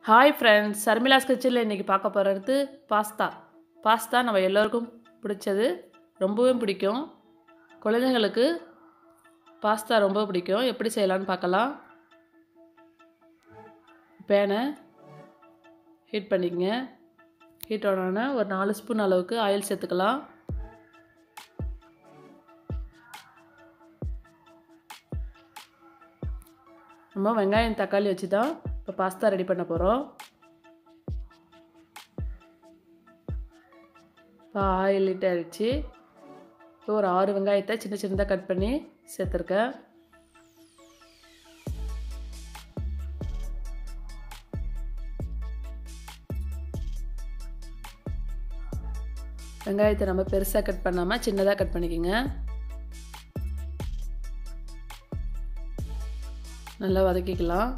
Hi friends, சர்மிளாஸ் கிச்சனில் இன்றைக்கி பார்க்க போகிறது பாஸ்தா நம்ம எல்லோருக்கும் பிடிச்சது, ரொம்பவும் பிடிக்கும். குழந்தைங்களுக்கு பாஸ்தா ரொம்ப பிடிக்கும். எப்படி செய்யலான்னு பார்க்கலாம். பேனை ஹீட் பண்ணிக்கங்க. ஹீட் ஆனோடனே ஒரு 4 ஸ்பூன் அளவுக்கு ஆயில் சேர்த்துக்கலாம். நம்ம வெங்காயம் தக்காளி வச்சு தான் இப்போ பாஸ்தா ரெடி பண்ண போகிறோம். இப்போ ஆயில் ஹீட் ஆகிடுச்சு. இப்போ ஒரு 6 வெங்காயத்தை சின்ன சின்னதாக கட் பண்ணி சேர்த்துருக்கேன். வெங்காயத்தை நம்ம பெருசாக கட் பண்ணாமல் சின்னதாக கட் பண்ணிக்கோங்க. நல்லா வதக்கிக்கலாம்.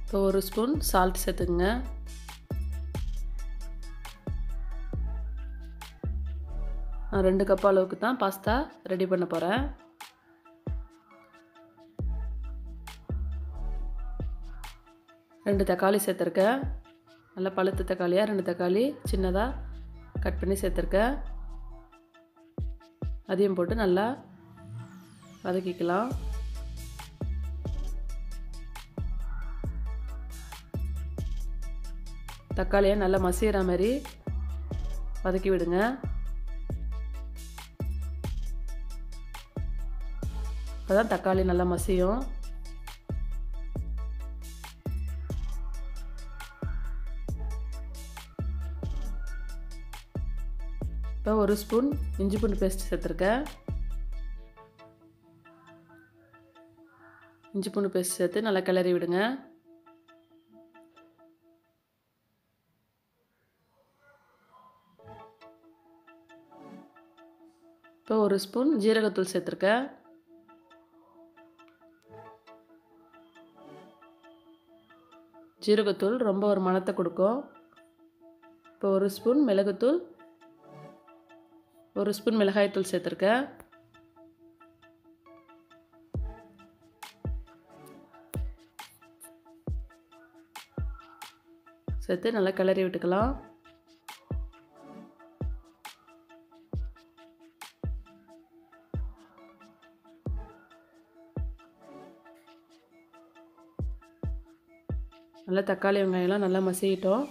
இப்போ 1 ஸ்பூன் சால்ட் சேர்த்துக்குங்க. நான் 2 கப் அளவுக்கு தான் பாஸ்தா ரெடி பண்ண போகிறேன். ரெண்டு தக்காளி சேர்த்துருக்கேன். நல்லா பழுத்த தக்காளியாக 2 தக்காளி சின்னதாக கட் பண்ணி சேர்த்துருக்கேன். அதையும் போட்டு நல்லா வதக்கிக்கலாம். தக்காளியை நல்லா மசிகிற மாதிரி வதக்கி விடுங்க. அப்போதான் தக்காளி நல்லா மசியும். இப்போ 1 ஸ்பூன் இஞ்சி பூண்டு பேஸ்ட் சேர்த்துருக்கேன். இஞ்சி பூண்டு பேஸ்ட் சேர்த்து நல்லா கிளறி விடுங்க. இப்போ 1 ஸ்பூன் ஜீரகத்தூள் சேர்த்துருக்கேன். ஜீரகத்தூள் ரொம்ப ஒரு மணத்தை கொடுக்கும். இப்போ 1 ஸ்பூன் மிளகுத்தூள், 1 ஸ்பூன் மிளகாய்த்தூள் சேர்த்துருக்கேன். சேர்த்து நல்லா கிளறி விட்டுக்கலாம். நல்லா தக்காளி வெங்காயம்லாம் நல்லா மசிக்கிட்டோம்.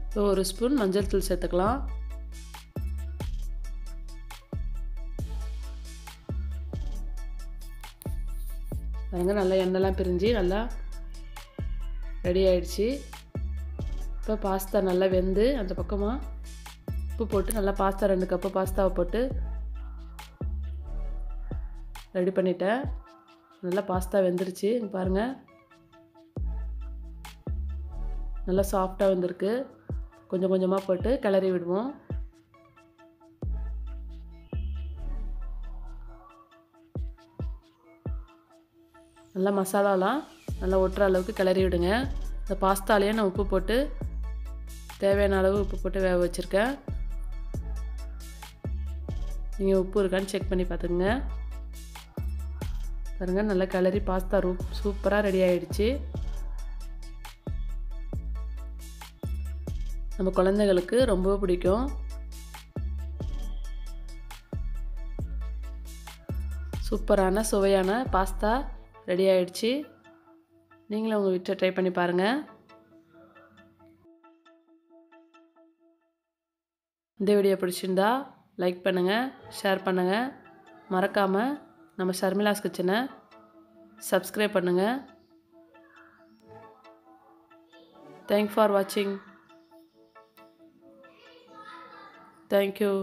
இப்போ 1 ஸ்பூன் மஞ்சள் தூள் சேர்த்துக்கலாம். பாருங்க, நல்லா எண்ணெய்லாம் பிரிஞ்சு நல்லா ரெடி ஆயிடுச்சு. இப்போ பாஸ்தா நல்லா வெந்து அந்த பக்கமாக உப்பு போட்டு நல்லா பாஸ்தா 2 கப்பு பாஸ்தாவை போட்டு ரெடி பண்ணிட்டேன். நல்லா பாஸ்தா வெந்துருச்சு. பாருங்கள், நல்லா சாஃப்டாக வெந்திருக்கு. கொஞ்சம் கொஞ்சமாக போட்டு கிளறி விடுவோம். நல்லா மசாலாலாம் நல்லா ஒட்டுற அளவுக்கு கிளறி விடுங்க. இந்த பாஸ்தாலேயே நான் உப்பு போட்டு தேவையான அளவு உப்பு போட்டு வேக வச்சுருக்கேன். நீங்கள் உப்பு இருக்கான்னு செக் பண்ணி பார்த்துக்குங்க. பாருங்கள், நல்லா கிளறி பாஸ்தா சூப்பராக ரெடி ஆகிடுச்சு. நம்ம குழந்தைகளுக்கு ரொம்ப பிடிக்கும். சூப்பரான சுவையான பாஸ்தா ரெடி ஆகிடுச்சு. நீங்களும் உங்கள் வீட்டில் ட்ரை பண்ணி பாருங்கள். இந்த வீடியோ பிடிச்சிருந்தா லைக் பண்ணுங்கள், ஷேர் பண்ணுங்கள். மறக்காமல் நம்ம ஷர்மிளாஸ் கிச்சனை சப்ஸ்கிரைப் பண்ணுங்கள். தேங்க்ஸ் ஃபார் வாட்சிங். தேங்க்யூ.